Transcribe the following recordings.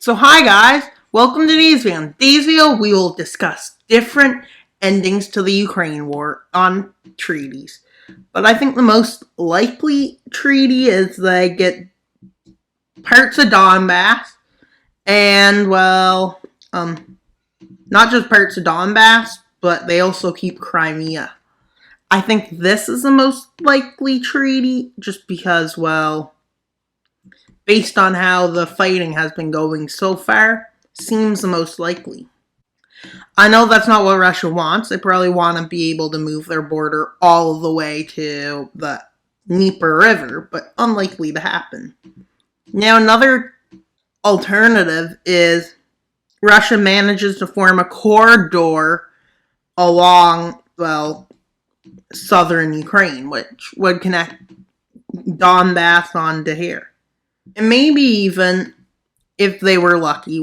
So hi guys, welcome to today's video. In today's video we will discuss different endings to the Ukraine war on treaties. But I think the most likely treaty is they get parts of Donbass and not just parts of Donbass, but they also keep Crimea. I think this is the most likely treaty just because, based on how the fighting has been going so far, seems the most likely. I know that's not what Russia wants. They probably want to be able to move their border all the way to the Dnieper River, but unlikely to happen. Now, another alternative is Russia manages to form a corridor along, southern Ukraine, which would connect Donbass onto here. And maybe even, if they were lucky,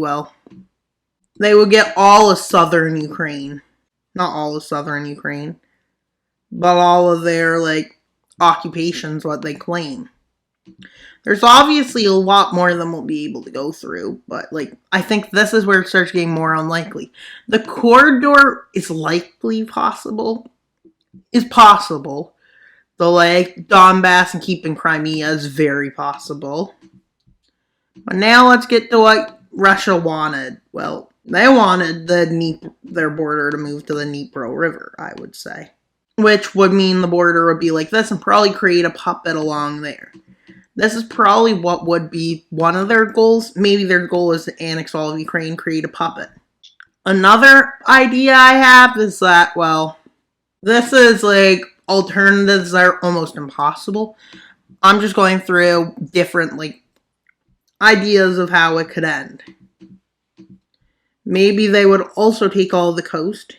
they would get all of southern Ukraine. Not all of southern Ukraine, but all of their, occupations, what they claim. There's obviously a lot more than we'll be able to go through, but, I think this is where it starts getting more unlikely. The corridor is possible. The, Donbass and keeping Crimea is very possible. But now let's get to what Russia wanted. Well, they wanted their border to move to the Dnieper River, I would say. Which would mean the border would be like this and probably create a puppet along there. This is probably what would be one of their goals. Maybe their goal is to annex all of Ukraine, create a puppet. Another idea I have is that, this is alternatives that are almost impossible. I'm just going through different, ideas of how it could end. Maybe they would also take all the coast.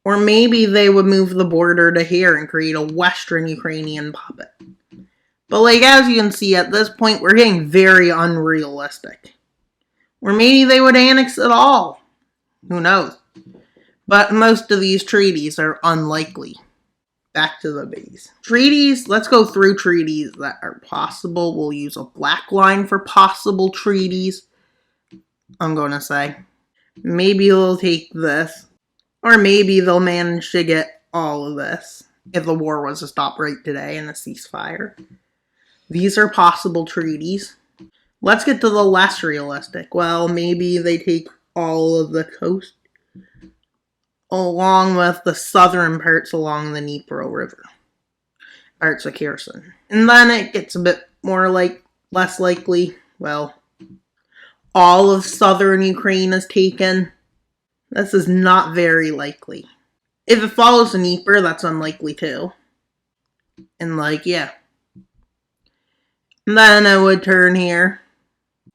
Or maybe they would move the border to here and create a Western Ukrainian puppet. But as you can see, at this point, we're getting very unrealistic. Or maybe they would annex it all. Who knows? But most of these treaties are unlikely. Back to the base. Treaties, let's go through treaties that are possible. We'll use a black line for possible treaties. I'm going to say. Maybe they'll take this. Or maybe they'll manage to get all of this. If the war was to stop right today and a ceasefire. These are possible treaties. Let's get to the less realistic. Maybe they take all of the coast, along with the southern parts along the Dnieper River. Parts of Kherson. And then it gets a bit more less likely. All of southern Ukraine is taken. This is not very likely. If it follows the Dnieper, that's unlikely too. And yeah. And then it would turn here.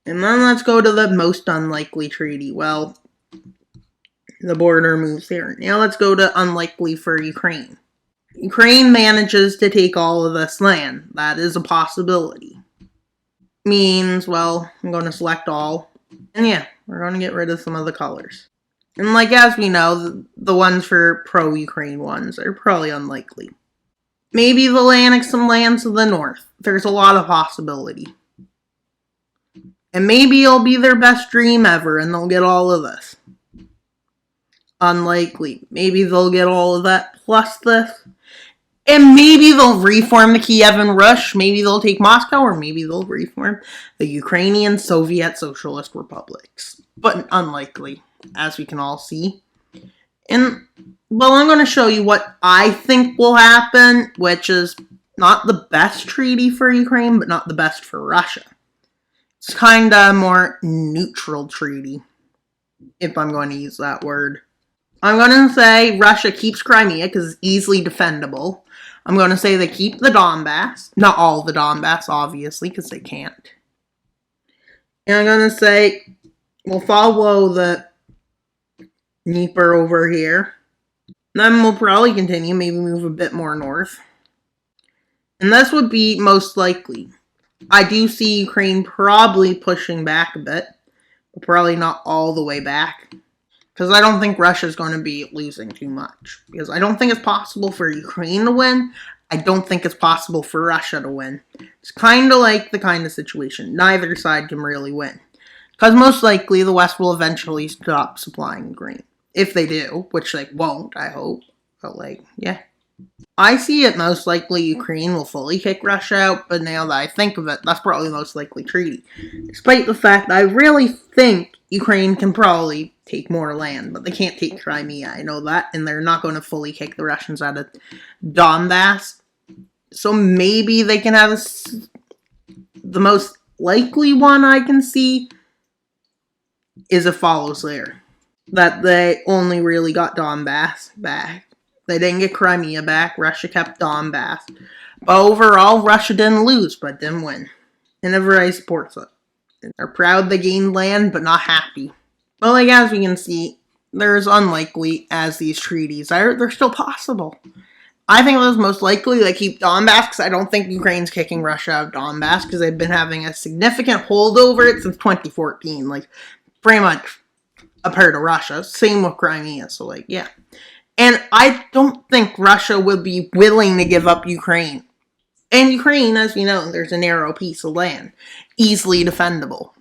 And then let's go to the most unlikely treaty. The border moves here. Now let's go to unlikely for Ukraine. Ukraine manages to take all of this land. That is a possibility. Means, I'm going to select all. And yeah, we're going to get rid of some of the colors. And as we know, the ones for pro-Ukraine ones are probably unlikely. Maybe they'll annex some lands to the north. There's a lot of possibility. And maybe it'll be their best dream ever and they'll get all of this. Unlikely. Maybe they'll get all of that plus this. And maybe they'll reform the Kievan Rush. Maybe they'll take Moscow, or maybe they'll reform the Ukrainian Soviet Socialist Republics. But unlikely, as we can all see. And, I'm going to show you what I think will happen, which is not the best treaty for Ukraine, but not the best for Russia. It's kind of a more neutral treaty, if I'm going to use that word. I'm going to say Russia keeps Crimea because it's easily defendable. I'm going to say they keep the Donbass. Not all the Donbass, obviously, because they can't. And I'm going to say we'll follow the Dnieper over here. Then we'll probably continue, maybe move a bit more north. And this would be most likely. I do see Ukraine probably pushing back a bit, but probably not all the way back. Because I don't think Russia's going to be losing too much. Because I don't think it's possible for Ukraine to win. I don't think it's possible for Russia to win. It's kind of like the kind of situation. Neither side can really win. Because most likely the West will eventually stop supplying Ukraine. If they do, which they won't, I hope. But, yeah. I see it most likely Ukraine will fully kick Russia out, but now that I think of it, that's probably the most likely treaty. Despite the fact that I really think Ukraine can probably take more land, but they can't take Crimea, I know that, and they're not going to fully kick the Russians out of Donbass. So maybe they can have the most likely one I can see is it follows there. That they only really got Donbass back. They didn't get Crimea back. Russia kept Donbass. But overall, Russia didn't lose, but didn't win. And everybody supports it. They're proud they gained land, but not happy. But as we can see, they're as unlikely as these treaties. They're still possible. I think it was most likely they keep Donbass, because I don't think Ukraine's kicking Russia out of Donbass, because they've been having a significant hold over it since 2014. Pretty much a part of Russia. Same with Crimea, so yeah. And I don't think Russia would be willing to give up Ukraine. And Ukraine, as we know, there's a narrow piece of land. Easily defendable.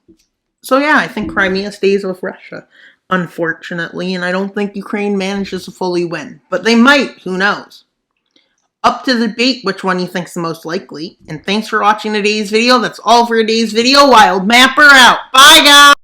So yeah, I think Crimea stays with Russia, unfortunately. And I don't think Ukraine manages to fully win. But they might, who knows. Up to the debate which one you think's the most likely. And thanks for watching today's video. That's all for today's video. Wild Mapper out. Bye, guys!